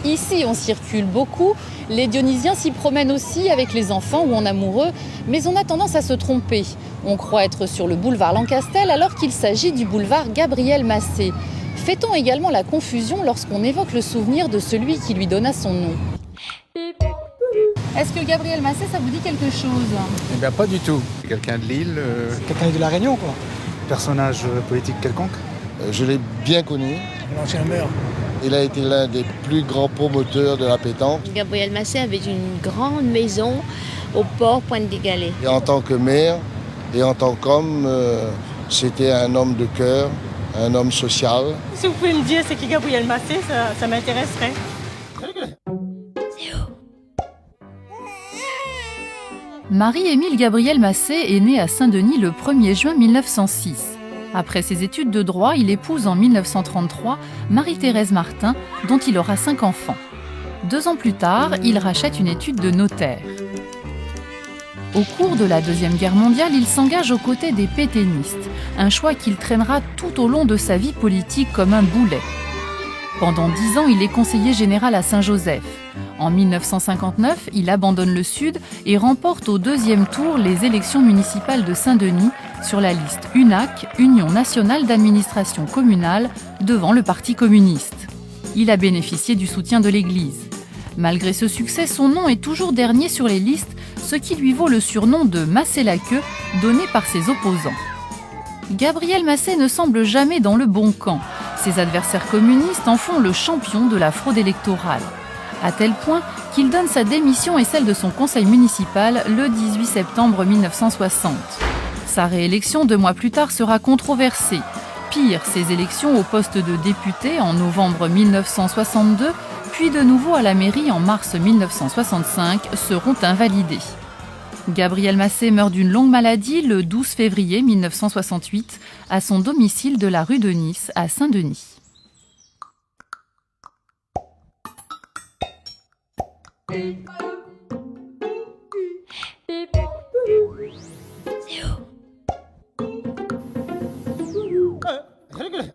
Ici, on circule beaucoup. Les Dionysiens s'y promènent aussi avec les enfants ou en amoureux, mais on a tendance à se tromper. On croit être sur le boulevard Lancastel alors qu'il s'agit du boulevard Gabriel Massé. Fait-on également la confusion lorsqu'on évoque le souvenir de celui qui lui donna son nom? Est-ce que Gabriel Massé, ça vous dit quelque chose? Eh bien, pas du tout. Quelqu'un de Lille. Quelqu'un de La Réunion, quoi. Personnage politique quelconque. Je l'ai bien connu. L'ancien maire. Il a été l'un des plus grands promoteurs de la pétanque. Gabriel Massé avait une grande maison au port Pointe des Galets. Et en tant que maire et en tant qu'homme, c'était un homme de cœur, un homme social. Si vous pouvez me dire c'est qui Gabriel Massé, ça m'intéresserait. Marie-Émile Gabriel Massé est né à Saint-Denis le 1er juin 1906. Après ses études de droit, il épouse en 1933 Marie-Thérèse Martin, dont il aura 5 enfants. 2 ans plus tard, il rachète une étude de notaire. Au cours de la Deuxième Guerre mondiale, il s'engage aux côtés des pétainistes, un choix qu'il traînera tout au long de sa vie politique comme un boulet. Pendant 10 ans, il est conseiller général à Saint-Joseph. En 1959, il abandonne le Sud et remporte au 2e tour les élections municipales de Saint-Denis sur la liste UNAC, Union nationale d'administration communale, devant le Parti communiste. Il a bénéficié du soutien de l'Église. Malgré ce succès, son nom est toujours dernier sur les listes, ce qui lui vaut le surnom de Massé-la-queue, donné par ses opposants. Gabriel Massé ne semble jamais dans le bon camp. Ses adversaires communistes en font le champion de la fraude électorale, à tel point qu'il donne sa démission et celle de son conseil municipal le 18 septembre 1960. Sa réélection 2 mois plus tard sera controversée. Pire, ses élections au poste de député en novembre 1962, puis de nouveau à la mairie en mars 1965, seront invalidées. Gabriel Massé meurt d'une longue maladie le 12 février 1968 à son domicile de la rue de Nice à Saint-Denis. C'est où?